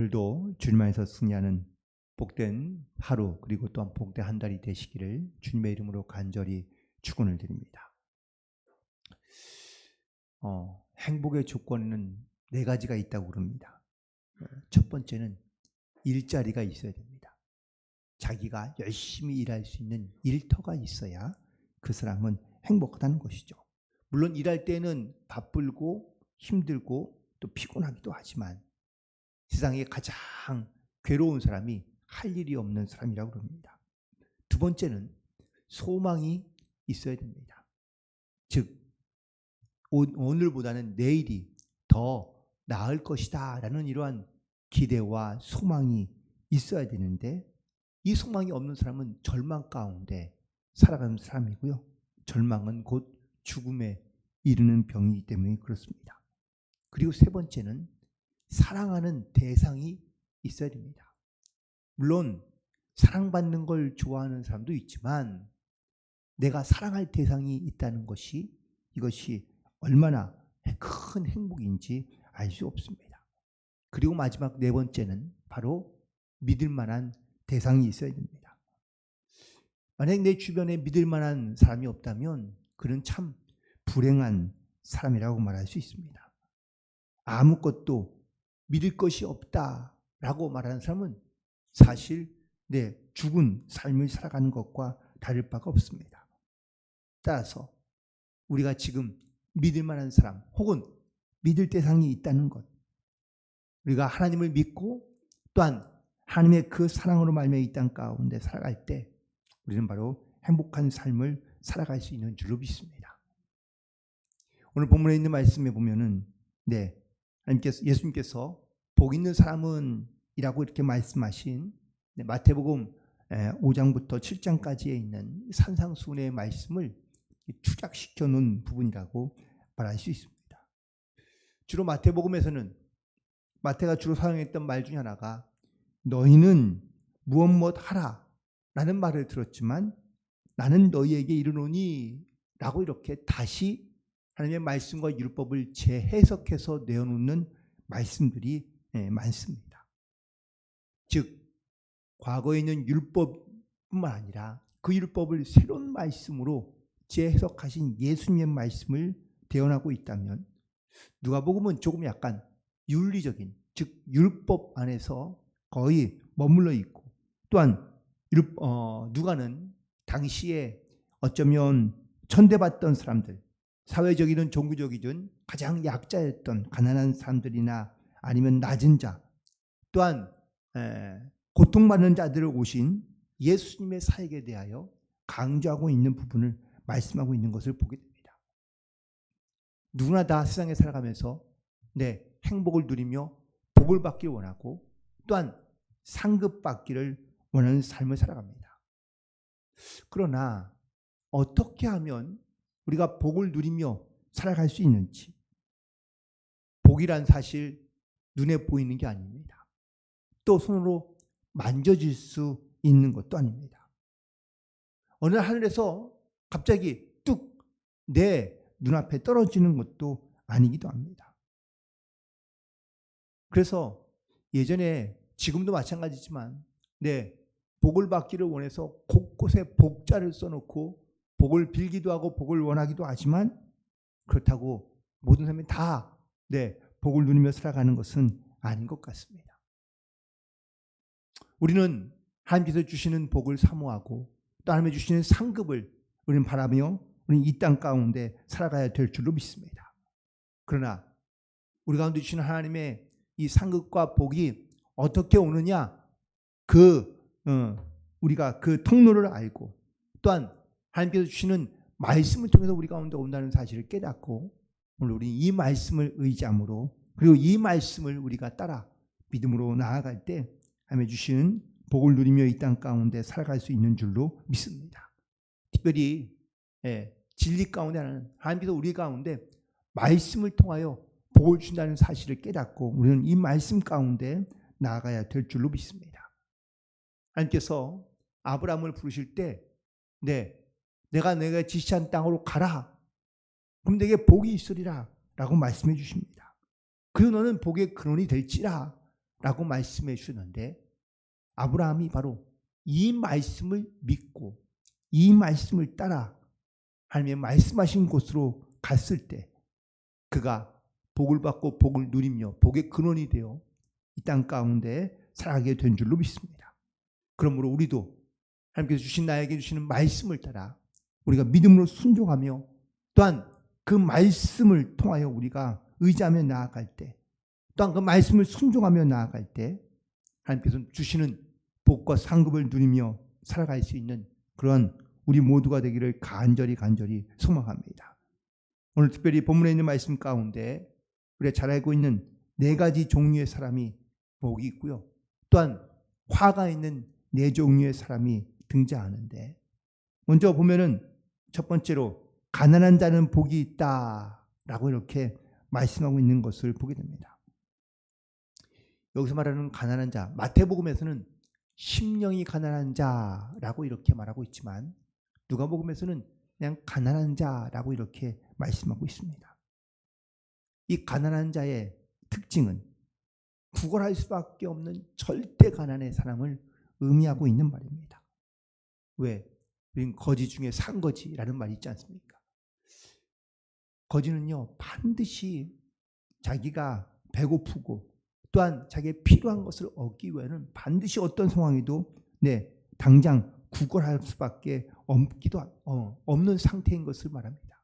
오늘도 주님 안에서 승리하는 복된 하루 그리고 또한 복된 한 달이 되시기를 주님의 이름으로 간절히 축원을 드립니다. 행복의 조건에는 4가지가 있다고 그럽니다. 첫 번째는 일자리가 있어야 됩니다. 자기가 열심히 일할 수 있는 일터가 있어야 그 사람은 행복하다는 것이죠. 물론 일할 때는 바쁘고 힘들고 또 피곤하기도 하지만 세상에 가장 괴로운 사람이 할 일이 없는 사람이라고 그럽니다. 두 번째는 소망이 있어야 됩니다. 즉 오늘보다는 내일이 더 나을 것이다 라는 이러한 기대와 소망이 있어야 되는데 이 소망이 없는 사람은 절망 가운데 살아가는 사람이고요. 절망은 곧 죽음에 이르는 병이기 때문에 그렇습니다. 그리고 세 번째는 사랑하는 대상이 있어야 됩니다. 물론 사랑받는 걸 좋아하는 사람도 있지만 내가 사랑할 대상이 있다는 것이 이것이 얼마나 큰 행복인지 알 수 없습니다. 그리고 마지막 4번째는 바로 믿을 만한 대상이 있어야 됩니다. 만약 내 주변에 믿을 만한 사람이 없다면 그는 참 불행한 사람이라고 말할 수 있습니다. 아무것도 믿을 것이 없다라고 말하는 사람은 사실 내 죽은 삶을 살아가는 것과 다를 바가 없습니다. 따라서 우리가 지금 믿을 만한 사람 혹은 믿을 대상이 있다는 것, 우리가 하나님을 믿고 또한 하나님의 그 사랑으로 말미암아 이 땅 가운데 살아갈 때 우리는 바로 행복한 삶을 살아갈 수 있는 줄로 믿습니다. 오늘 본문에 있는 말씀에 보면은 예수님께서 복 있는 사람은 이라고 이렇게 말씀하신 마태복음 5장부터 7장까지에 있는 산상수훈의 말씀을 축약시켜 놓은 부분이라고 말할 수 있습니다. 주로 마태복음에서는 마태가 주로 사용했던 말 중에 하나가 너희는 무엇 하라 라는 말을 들었지만 나는 너희에게 이르노니 라고 이렇게 다시 하나님의 말씀과 율법을 재해석해서 내어놓는 말씀들이 많습니다. 즉 과거에 있는 율법뿐만 아니라 그 율법을 새로운 말씀으로 재해석하신 예수님의 말씀을 대언하고 있다면 누가복음은 조금 약간 윤리적인 즉 율법 안에서 거의 머물러 있고 또한 누가는 당시에 어쩌면 천대받던 사람들 사회적이든 종교적이든 가장 약자였던 가난한 사람들이나 아니면 낮은 자 또한 고통받는 자들을 오신 예수님의 사역에 대하여 강조하고 있는 부분을 말씀하고 있는 것을 보게 됩니다. 누구나 다 세상에 살아가면서 행복을 누리며 복을 받길 원하고 또한 상급받기를 원하는 삶을 살아갑니다. 그러나 어떻게 하면 우리가 복을 누리며 살아갈 수 있는지, 복이란 사실 눈에 보이는 게 아닙니다. 또 손으로 만져질 수 있는 것도 아닙니다. 어느 하늘에서 갑자기 뚝 내 눈앞에 떨어지는 것도 아니기도 합니다. 그래서 예전에 지금도 마찬가지지만 복을 받기를 원해서 곳곳에 복자를 써놓고 복을 빌기도 하고 복을 원하기도 하지만 그렇다고 모든 사람이 다 복을 누리며 살아가는 것은 아닌 것 같습니다. 우리는 하나님께서 주시는 복을 사모하고 또 하나님이 주시는 상급을 우리는 바라며 우리는 이 땅 가운데 살아가야 될 줄로 믿습니다. 그러나 우리 가운데 주시는 하나님의 이 상급과 복이 어떻게 오느냐 우리가 그 통로를 알고 또한 하나님께서 주시는 말씀을 통해서 우리 가운데 온다는 사실을 깨닫고 오늘 우리 이 말씀을 의지함으로 그리고 이 말씀을 우리가 따라 믿음으로 나아갈 때 하나님의 주시는 복을 누리며 이 땅 가운데 살아갈 수 있는 줄로 믿습니다. 특별히 진리 가운데 하나는 하나님께서 우리 가운데 말씀을 통하여 복을 준다는 사실을 깨닫고 우리는 이 말씀 가운데 나아가야 될 줄로 믿습니다. 하나님께서 아브라함을 부르실 때 내가 지시한 땅으로 가라. 그럼 내게 복이 있으리라 라고 말씀해 주십니다. 그리고 너는 복의 근원이 될지라 라고 말씀해 주셨는데 아브라함이 바로 이 말씀을 믿고 이 말씀을 따라 하나님의 말씀하신 곳으로 갔을 때 그가 복을 받고 복을 누리며 복의 근원이 되어 이 땅 가운데 살아가게 된 줄로 믿습니다. 그러므로 우리도 하나님께서 주신 나에게 주시는 말씀을 따라 우리가 믿음으로 순종하며 또한 그 말씀을 통하여 우리가 의지하며 나아갈 때 또한 그 말씀을 순종하며 나아갈 때 하나님께서 주시는 복과 상급을 누리며 살아갈 수 있는 그런 우리 모두가 되기를 간절히 소망합니다. 오늘 특별히 본문에 있는 말씀 가운데 우리가 잘 알고 있는 4가지 종류의 사람이 복이 있고요. 또한 화가 있는 4종류의 사람이 등장하는데 먼저 보면은 첫 번째로 가난한 자는 복이 있다라고 이렇게 말씀하고 있는 것을 보게 됩니다. 여기서 말하는 가난한 자, 마태복음에서는 심령이 가난한 자라고 이렇게 말하고 있지만 누가복음에서는 그냥 가난한 자라고 이렇게 말씀하고 있습니다. 이 가난한 자의 특징은 구걸할 수밖에 없는 절대 가난의 사람을 의미하고 있는 말입니다. 왜? 우린 거지 중에 산거지라는 말이 있지 않습니까? 거지는요 반드시 자기가 배고프고 또한 자기의 필요한 것을 얻기 위해서는 반드시 어떤 상황에도 당장 구걸할 수밖에 없는 상태인 것을 말합니다.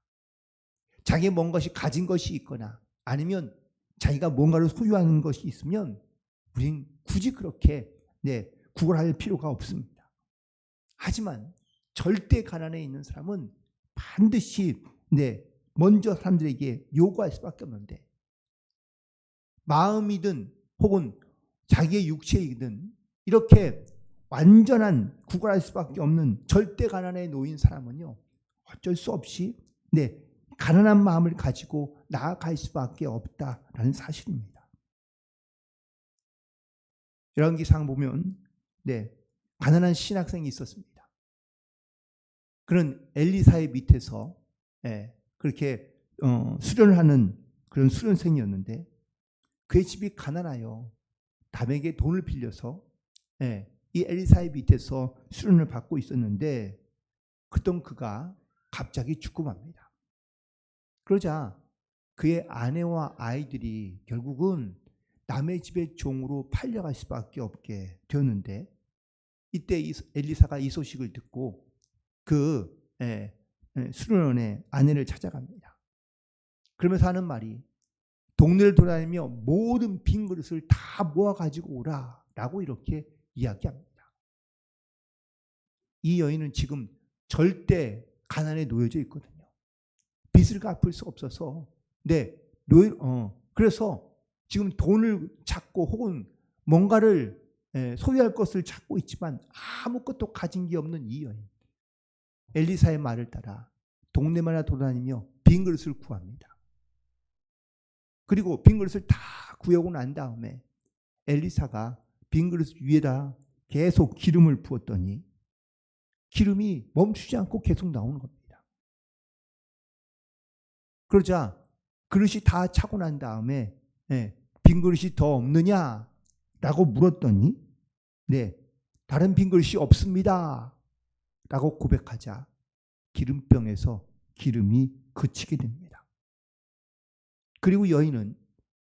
자기의 뭔가시 가진 것이 있거나 아니면 자기가 뭔가를 소유하는 것이 있으면 우린 굳이 그렇게 구걸할 필요가 없습니다. 하지만 절대 가난에 있는 사람은 반드시 먼저 사람들에게 요구할 수밖에 없는데 마음이든 혹은 자기의 육체이든 이렇게 완전한 구걸할 수밖에 없는 절대 가난에 놓인 사람은요 어쩔 수 없이 가난한 마음을 가지고 나아갈 수밖에 없다라는 사실입니다. 열왕기상 보면 가난한 신학생이 있었습니다. 그는 엘리사의 밑에서 그렇게 수련을 하는 그런 수련생이었는데 그의 집이 가난하여 남에게 돈을 빌려서 이 엘리사의 밑에서 수련을 받고 있었는데 그때 그가 갑자기 죽고 맙니다. 그러자 그의 아내와 아이들이 결국은 남의 집의 종으로 팔려갈 수밖에 없게 되었는데 이때 엘리사가 이 소식을 듣고 그 수련원의 아내를 찾아갑니다. 그러면서 하는 말이 동네를 돌아다니며 모든 빈 그릇을 다 모아가지고 오라라고 이렇게 이야기합니다. 이 여인은 지금 절대 가난에 놓여져 있거든요. 빚을 갚을 수 없어서 그래서 지금 돈을 찾고 혹은 뭔가를 소유할 것을 찾고 있지만 아무것도 가진 게 없는 이 여인. 엘리사의 말을 따라 동네마다 돌아다니며 빈 그릇을 구합니다. 그리고 빈 그릇을 다 구하고 난 다음에 엘리사가 빈 그릇 위에다 계속 기름을 부었더니 기름이 멈추지 않고 계속 나오는 겁니다. 그러자 그릇이 다 차고 난 다음에 빈 그릇이 더 없느냐라고 물었더니 다른 빈 그릇이 없습니다 라고 고백하자 기름병에서 기름이 그치게 됩니다. 그리고 여인은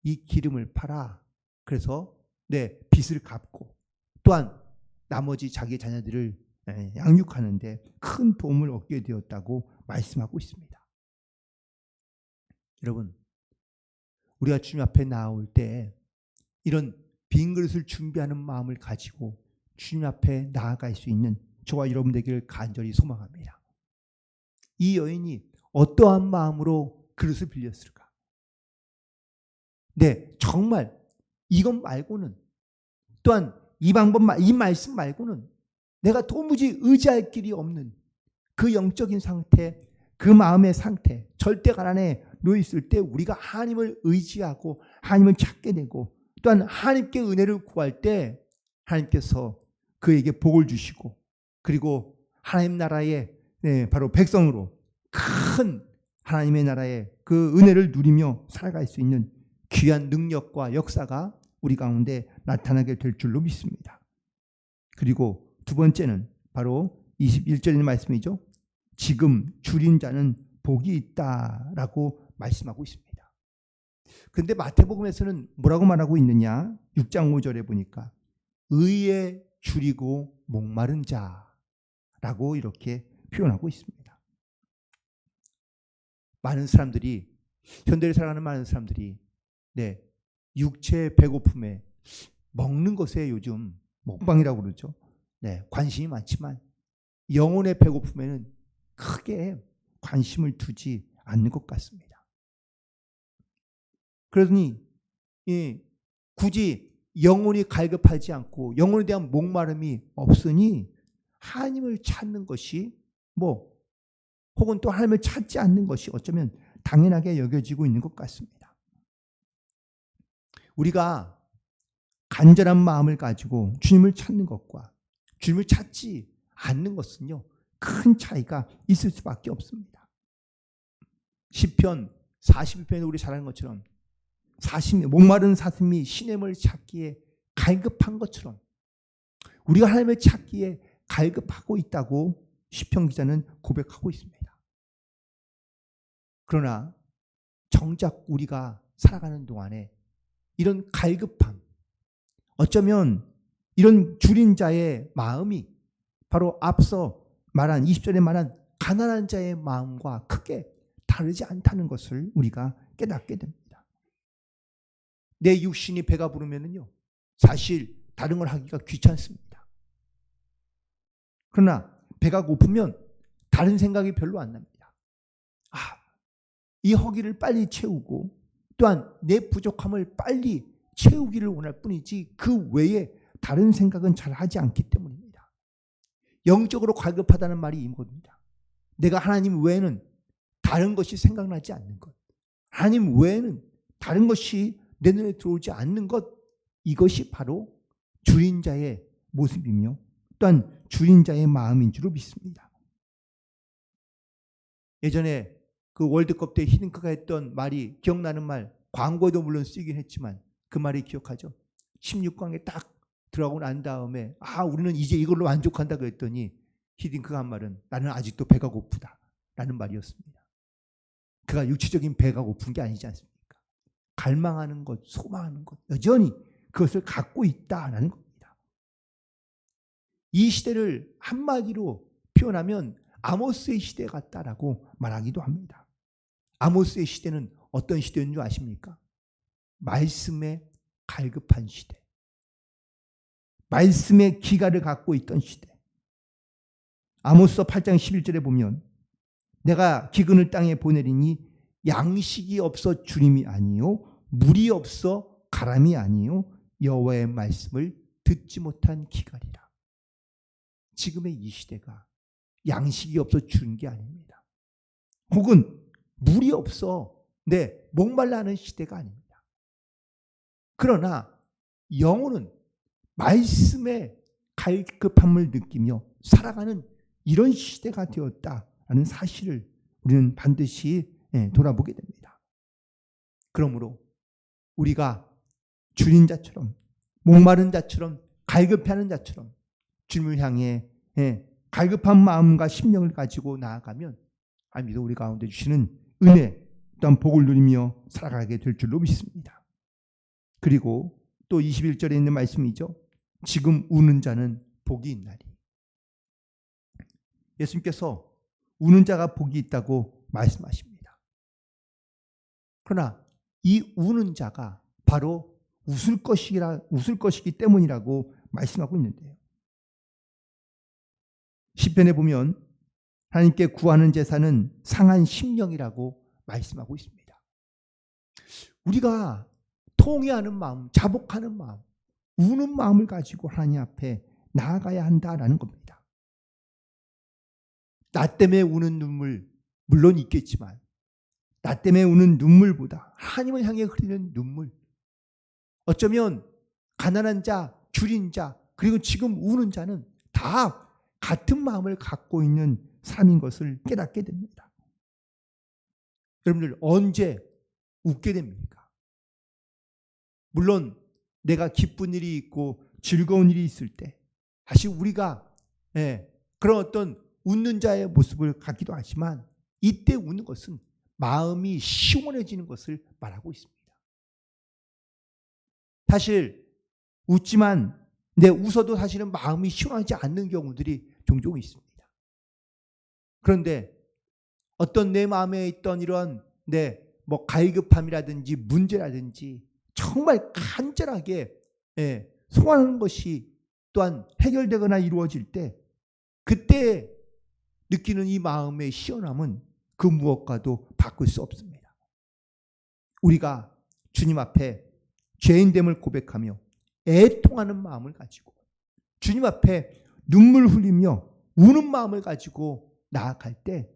이 기름을 팔아 그래서 빚을 갚고 또한 나머지 자기 자녀들을 양육하는데 큰 도움을 얻게 되었다고 말씀하고 있습니다. 여러분, 우리가 주님 앞에 나올 때 이런 빈 그릇을 준비하는 마음을 가지고 주님 앞에 나아갈 수 있는 저와 여러분 되기를 간절히 소망합니다. 이 여인이 어떠한 마음으로 그릇을 빌렸을까? 정말 이것 말고는 또한 이 말씀 말고는 내가 도무지 의지할 길이 없는 그 영적인 상태, 그 마음의 상태, 절대 가난에 놓여 있을 때 우리가 하나님을 의지하고 하나님을 찾게 되고 또한 하나님께 은혜를 구할 때 하나님께서 그에게 복을 주시고 그리고 하나님 나라의 바로 백성으로 큰 하나님의 나라의 그 은혜를 누리며 살아갈 수 있는 귀한 능력과 역사가 우리 가운데 나타나게 될 줄로 믿습니다. 그리고 두 번째는 바로 21절의 말씀이죠. 지금 줄인 자는 복이 있다라고 말씀하고 있습니다. 그런데 마태복음에서는 뭐라고 말하고 있느냐? 6장 5절에 보니까 의에 줄이고 목마른 자라고 이렇게 표현하고 있습니다. 많은 사람들이, 현대를 살아가는 많은 사람들이 육체의 배고픔에, 먹는 것에 요즘 먹방이라고 그러죠. 관심이 많지만 영혼의 배고픔에는 크게 관심을 두지 않는 것 같습니다. 그러니 굳이 영혼이 갈급하지 않고 영혼에 대한 목마름이 없으니 하나님을 찾는 것이 혹은 또 하나님을 찾지 않는 것이 어쩌면 당연하게 여겨지고 있는 것 같습니다. 우리가 간절한 마음을 가지고 주님을 찾는 것과 주님을 찾지 않는 것은요, 큰 차이가 있을 수밖에 없습니다. 시편 41편에 우리 잘 아는 것처럼 목마른 사슴이 시냇을 찾기에 갈급한 것처럼 우리가 하나님을 찾기에 갈급하고 있다고 시편 기자는 고백하고 있습니다. 그러나 정작 우리가 살아가는 동안에 이런 갈급함, 어쩌면 이런 줄인 자의 마음이 바로 앞서 말한 20절에 말한 가난한 자의 마음과 크게 다르지 않다는 것을 우리가 깨닫게 됩니다. 내 육신이 배가 부르면은요, 사실 다른 걸 하기가 귀찮습니다. 그러나 배가 고프면 다른 생각이 별로 안 납니다. 이 허기를 빨리 채우고 또한 내 부족함을 빨리 채우기를 원할 뿐이지 그 외에 다른 생각은 잘 하지 않기 때문입니다. 영적으로 갈급하다는 말이 이겁니다. 내가 하나님 외에는 다른 것이 생각나지 않는 것, 하나님 외에는 다른 것이 내 눈에 들어오지 않는 것, 이것이 바로 줄인 자의 모습이며 또한 줄인 자의 마음인 줄로 믿습니다. 예전에 그 월드컵 때 히딩크가 했던 말이 기억나는 말, 광고에도 물론 쓰이긴 했지만 그 말이 기억하죠. 16강에 딱 들어가고 난 다음에 우리는 이제 이걸로 만족한다 그랬더니 히딩크가 한 말은 나는 아직도 배가 고프다 라는 말이었습니다. 그가 육체적인 배가 고픈 게 아니지 않습니까? 갈망하는 것, 소망하는 것, 여전히 그것을 갖고 있다라는 겁니다. 이 시대를 한마디로 표현하면 아모스의 시대 같다라고 말하기도 합니다. 아모스의 시대는 어떤 시대인 줄 아십니까? 말씀에 갈급한 시대, 말씀의 기가를 갖고 있던 시대. 아모스서 8장 11절에 보면 내가 기근을 땅에 보내리니 양식이 없어 주림이 아니요 물이 없어 가람이 아니요 여호와의 말씀을 듣지 못한 기갈이라. 지금의 이 시대가 양식이 없어 주는 게 아닙니다. 혹은 물이 없어 목말라 하는 시대가 아닙니다. 그러나 영혼은 말씀의 갈급함을 느끼며 살아가는 이런 시대가 되었다라는 사실을 우리는 반드시 돌아보게 됩니다. 그러므로 우리가 줄인 자처럼, 목마른 자처럼, 갈급해하는 자처럼 주님을 향해 갈급한 마음과 심령을 가지고 나아가면 하나님도 우리 가운데 주시는 은혜 또한 복을 누리며 살아가게 될 줄로 믿습니다. 그리고 또 21절에 있는 말씀이죠. 지금 우는 자는 복이 있나니. 예수님께서 우는 자가 복이 있다고 말씀하십니다. 그러나 이 우는 자가 바로 웃을 것이기 때문이라고 말씀하고 있는데요. 시편에 보면 하나님께 구하는 제사는 상한 심령이라고 말씀하고 있습니다. 우리가 통회하는 마음, 자복하는 마음, 우는 마음을 가지고 하나님 앞에 나아가야 한다라는 겁니다. 나 때문에 우는 눈물 물론 있겠지만 나 때문에 우는 눈물보다 하나님을 향해 흐르는 눈물, 어쩌면 가난한 자, 줄인 자, 그리고 지금 우는 자는 다 같은 마음을 갖고 있는 삶인 것을 깨닫게 됩니다. 여러분들 언제 웃게 됩니까? 물론 내가 기쁜 일이 있고 즐거운 일이 있을 때 다시 우리가 그런 어떤 웃는 자의 모습을 갖기도 하지만 이때 웃는 것은 마음이 시원해지는 것을 말하고 있습니다. 사실 웃지만 웃어도 사실은 마음이 시원하지 않는 경우들이 종종 있습니다. 그런데 어떤 내 마음에 있던 이런 갈급함이라든지 문제라든지 정말 간절하게 소원하는 것이 또한 해결되거나 이루어질 때 그때 느끼는 이 마음의 시원함은 그 무엇과도 바꿀 수 없습니다. 우리가 주님 앞에 죄인됨을 고백하며 애통하는 마음을 가지고 주님 앞에 눈물 흘리며 우는 마음을 가지고 나아갈 때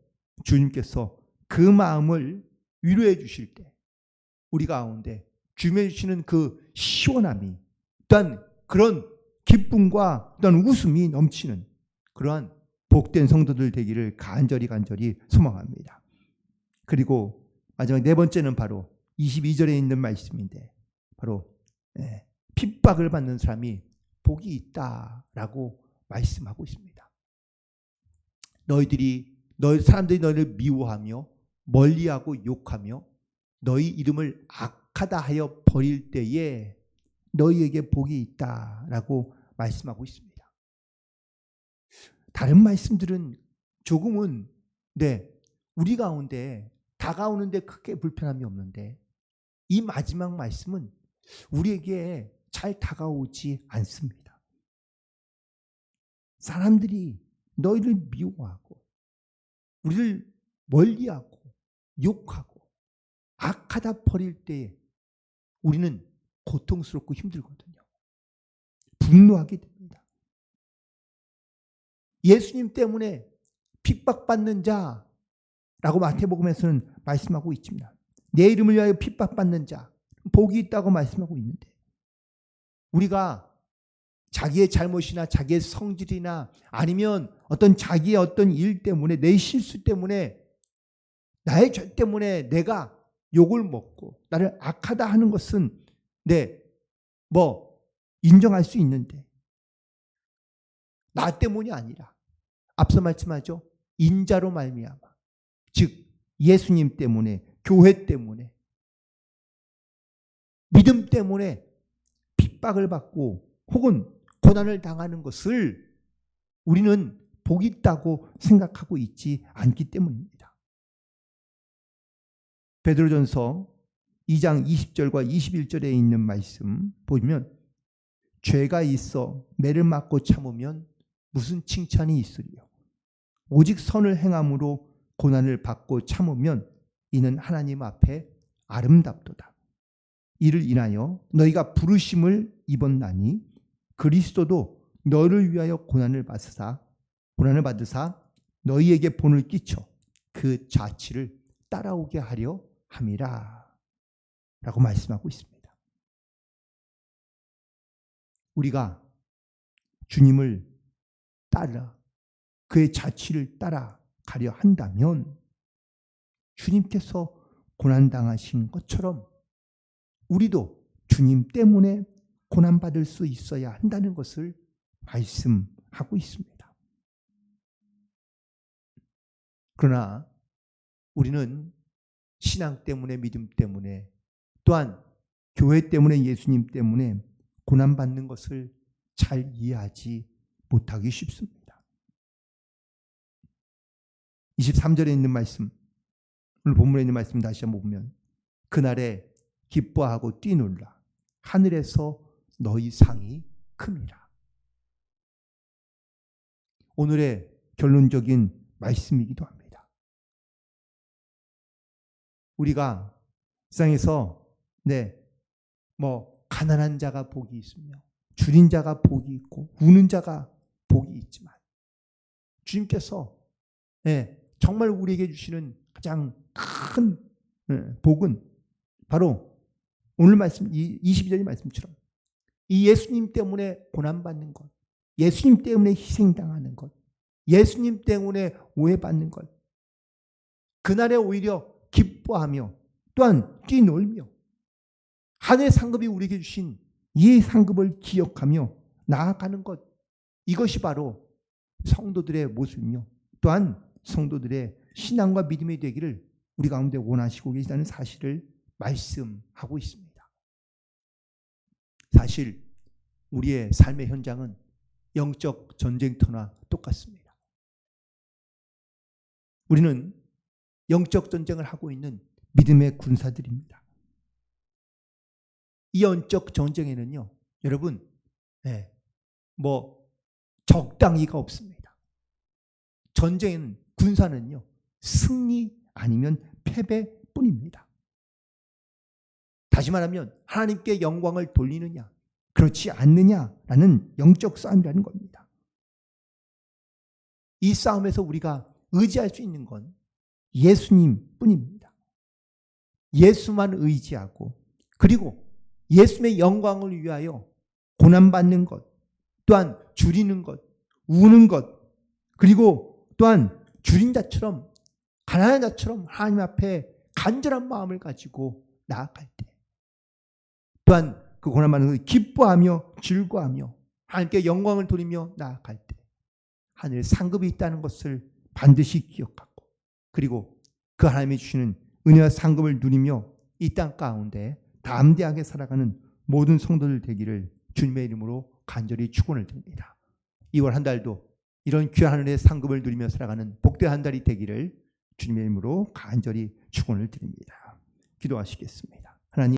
주님께서 그 마음을 위로해 주실 때 우리 가운데 주님이 주시는 그 시원함이 또한 그런 기쁨과 또한 웃음이 넘치는 그러한 복된 성도들 되기를 간절히 소망합니다. 그리고 마지막 네 번째는 바로 22절에 있는 말씀인데 바로 핍박을 받는 사람이 복이 있다라고 말씀하고 있습니다. 사람들이 너희를 미워하며 멀리하고 욕하며 너희 이름을 악하다 하여 버릴 때에 너희에게 복이 있다라고 말씀하고 있습니다. 다른 말씀들은 조금은 우리 가운데 다가오는데 크게 불편함이 없는데 이 마지막 말씀은 우리에게 잘 다가오지 않습니다. 사람들이 너희를 미워하고 우리를 멀리하고 욕하고 악하다 버릴 때 우리는 고통스럽고 힘들거든요. 분노하게 됩니다. 예수님 때문에 핍박받는 자라고 마태복음에서는 말씀하고 있습니다. 내 이름을 위하여 핍박받는 자 복이 있다고 말씀하고 있는데 우리가 자기의 잘못이나 자기의 성질이나 아니면 어떤 자기의 어떤 일 때문에 내 실수 때문에 나의 죄 때문에 내가 욕을 먹고 나를 악하다 하는 것은 인정할 수 있는데 나 때문이 아니라 앞서 말씀하죠. 인자로 말미암아 즉 예수님 때문에 교회 때문에 믿음 때문에 핍박을 받고 혹은 고난을 당하는 것을 우리는 복이 있다고 생각하고 있지 않기 때문입니다. 베드로전서 2장 20절과 21절에 있는 말씀 보면 죄가 있어 매를 맞고 참으면 무슨 칭찬이 있으리요. 오직 선을 행함으로 고난을 받고 참으면 이는 하나님 앞에 아름답도다. 이를 인하여 너희가 부르심을 입었나니 그리스도도 너를 위하여 고난을 받으사 너희에게 본을 끼쳐 그 자취를 따라오게 하려 함이라 라고 말씀하고 있습니다. 우리가 주님을 따라 그의 자취를 따라가려 한다면 주님께서 고난당하신 것처럼 우리도 주님 때문에 고난받을 수 있어야 한다는 것을 말씀하고 있습니다. 그러나 우리는 신앙 때문에 믿음 때문에 또한 교회 때문에 예수님 때문에 고난받는 것을 잘 이해하지 못하기 쉽습니다. 23절에 있는 말씀, 오늘 본문에 있는 말씀 다시 한번 보면 그날에 기뻐하고 뛰놀라 하늘에서 너희 상이 큼이라. 오늘의 결론적인 말씀이기도 합니다. 우리가 세상에서 가난한 자가 복이 있으며 줄인 자가 복이 있고 우는 자가 복이 있지만 주님께서 정말 우리에게 주시는 가장 큰 복은 바로 오늘 말씀 22절의 말씀처럼 이 예수님 때문에 고난받는 것, 예수님 때문에 희생당하는 것, 예수님 때문에 오해받는 것, 그날에 오히려 기뻐하며 또한 뛰놀며 하늘의 상급이 우리에게 주신 이 상급을 기억하며 나아가는 것, 이것이 바로 성도들의 모습이며 또한 성도들의 신앙과 믿음이 되기를 우리 가운데 원하시고 계시다는 사실을 말씀하고 있습니다. 사실 우리의 삶의 현장은 영적 전쟁터나 똑같습니다. 우리는 영적 전쟁을 하고 있는 믿음의 군사들입니다. 이 영적 전쟁에는요, 여러분, 적당히가 없습니다. 전쟁은, 군사는요, 승리 아니면 패배뿐입니다. 다시 말하면 하나님께 영광을 돌리느냐, 그렇지 않느냐라는 영적 싸움이라는 겁니다. 이 싸움에서 우리가 의지할 수 있는 건 예수님뿐입니다. 예수만 의지하고 그리고 예수님의 영광을 위하여 고난받는 것, 또한 줄이는 것, 우는 것, 그리고 또한 줄인 자처럼 가난한 자처럼 하나님 앞에 간절한 마음을 가지고 나아갈 때, 또한 그 고난받는 것을 기뻐하며 즐거워하며 하나님께 영광을 돌리며 나아갈 때 하늘에 상급이 있다는 것을 반드시 기억하고 그리고 그 하나님이 주시는 은혜와 상급을 누리며 이 땅 가운데 담대하게 살아가는 모든 성도들 되기를 주님의 이름으로 간절히 축원을 드립니다. 2월 한 달도 이런 귀한 하늘의 상급을 누리며 살아가는 복된 한 달이 되기를 주님의 이름으로 간절히 축원을 드립니다. 기도하시겠습니다.